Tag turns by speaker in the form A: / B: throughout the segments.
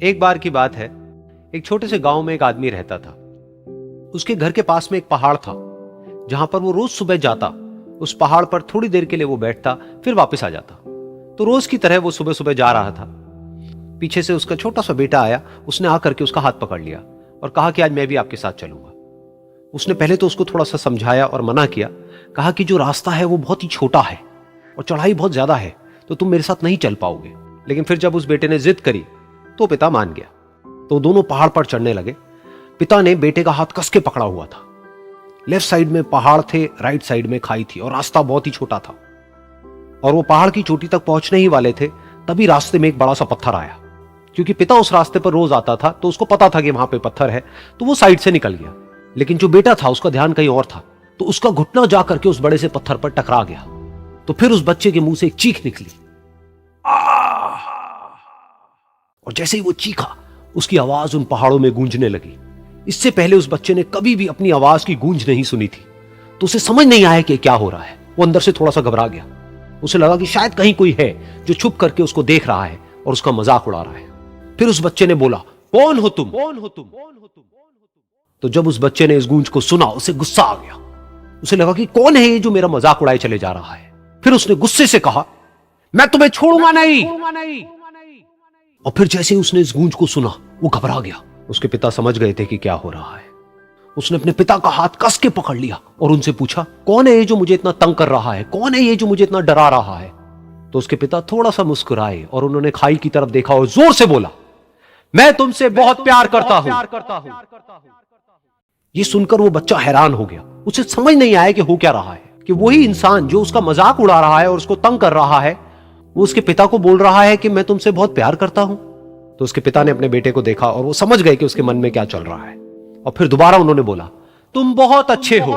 A: एक बार की बात है, एक छोटे से गांव में एक आदमी रहता था। उसके घर के पास में एक पहाड़ था, जहां पर वो रोज सुबह जाता। उस पहाड़ पर थोड़ी देर के लिए वो बैठता, फिर वापस आ जाता। तो रोज की तरह वो सुबह सुबह जा रहा था। पीछे से उसका छोटा सा बेटा आया। उसने आकर के उसका हाथ पकड़ लिया और कहा कि आज मैं भी आपके साथ चलूंगा। उसने पहले तो उसको थोड़ा सा समझाया और मना किया। कहा कि जो रास्ता है वो बहुत ही छोटा है और चढ़ाई बहुत ज्यादा है, तो तुम मेरे साथ नहीं चल पाओगे। लेकिन फिर जब उस बेटे ने जिद करी तो पिता मान गया। तो दोनों पहाड़ पर चढ़ने लगे। पिता ने बेटे का हाथ कस के पकड़ा हुआ था। लेफ्ट साइड में पहाड़ थे, राइट साइड में खाई थी और रास्ता बहुत ही छोटा था। और वो पहाड़ की चोटी तक पहुंचने ही वाले थे, तभी रास्ते में एक बड़ा सा पत्थर आया। क्योंकि पिता उस रास्ते पर रोज आता था, तो उसको पता था कि वहां पे पत्थर है, तो वो साइड से निकल गया। लेकिन जो बेटा था उसका ध्यान कहीं और था, तो उसका घुटना जा करके उस बड़े से पत्थर पर टकरा गया। तो फिर उस बच्चे के मुंह से एक चीख निकली। और जैसे ही वो चीखा, उसकी आवाज उन पहाड़ों में गूंजने लगी। इससे पहले उस बच्चे ने कभी भी अपनी आवाज की गूंज नहीं सुनी थी, तो उसे समझ नहीं आया कि क्या हो रहा है। वो अंदर से थोड़ा सा घबरा गया। उसे लगा कि शायद कहीं कोई है जो छुप करके उसको देख रहा है और उसका मजाक उड़ा रहा है। फिर उस बच्चे ने बोला, कौन हो तुम? कौन हो तुम? तो जब उस बच्चे ने इस गूंज को सुना, उसे गुस्सा आ गया। उसे लगा कि कौन है ये जो मेरा मजाक उड़ाए चले जा रहा है। फिर उसने गुस्से से कहा, मैं तुम्हें छोड़ूंगा नहीं। और फिर जैसे ही उसने इस गूंज को सुना, वो घबरा गया। उसके पिता समझ गए थे कि क्या हो रहा है। उसने अपने पिता का हाथ कस के पकड़ लिया और उनसे पूछा, कौन है ये जो मुझे इतना तंग कर रहा है? कौन है ये जो मुझे इतना डरा रहा है? तो उसके पिता थोड़ा सा मुस्कुराए और उन्होंने खाई की तरफ देखा और जोर से बोला, मैं तुमसे बहुत प्यार करता हूं। ये सुनकर वो बच्चा हैरान हो गया। उसे समझ नहीं आया कि हो क्या रहा है, कि वही इंसान जो उसका मजाक उड़ा रहा है और उसको तंग कर रहा है, वो उसके पिता को बोल रहा है कि मैं तुमसे बहुत प्यार करता हूं। तो उसके पिता ने अपने बेटे को देखा और वो समझ गए कि उसके मन में क्या चल रहा है। और फिर दोबारा उन्होंने बोला, तुम बहुत अच्छे हो।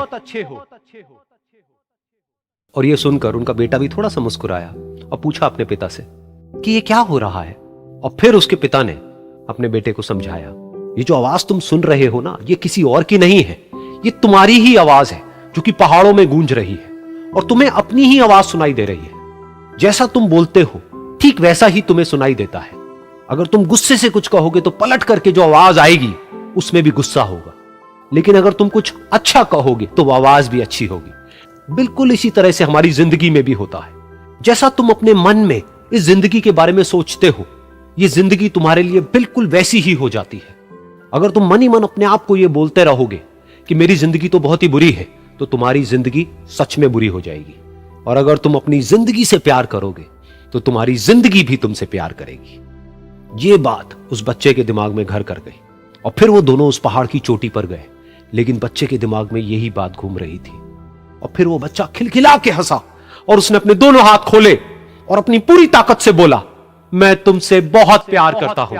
A: और ये सुनकर उनका बेटा भी थोड़ा सा मुस्कुराया और पूछा अपने पिता से कि ये क्या हो रहा है। और फिर उसके पिता ने अपने बेटे को समझाया, ये जो आवाज तुम सुन रहे हो ना, ये किसी और की नहीं है, ये तुम्हारी ही आवाज है जो कि पहाड़ों में गूंज रही है और तुम्हें अपनी ही आवाज सुनाई दे रही है। जैसा तुम बोलते हो ठीक वैसा ही तुम्हें सुनाई देता है। अगर तुम गुस्से से कुछ कहोगे तो पलट करके जो आवाज आएगी उसमें भी गुस्सा होगा, लेकिन अगर तुम कुछ अच्छा कहोगे तो वो आवाज भी अच्छी होगी। बिल्कुल इसी तरह से हमारी जिंदगी में भी होता है। जैसा तुम अपने मन में इस जिंदगी के बारे में सोचते हो, ये जिंदगी तुम्हारे लिए बिल्कुल वैसी ही हो जाती है। अगर तुम मन ही मन अपने आप को ये बोलते रहोगे कि मेरी जिंदगी तो बहुत ही बुरी है, तो तुम्हारी जिंदगी सच में बुरी हो जाएगी। और अगर तुम अपनी जिंदगी से प्यार करोगे तो तुम्हारी जिंदगी भी तुमसे प्यार करेगी। ये बात उस बच्चे के दिमाग में घर कर गई और फिर वो दोनों उस पहाड़ की चोटी पर गए। लेकिन बच्चे के दिमाग में यही बात घूम रही थी। और फिर वो बच्चा खिलखिला के हंसा और उसने अपने दोनों हाथ खोले और अपनी पूरी ताकत से बोला, मैं तुमसे बहुत प्यार करता हूं।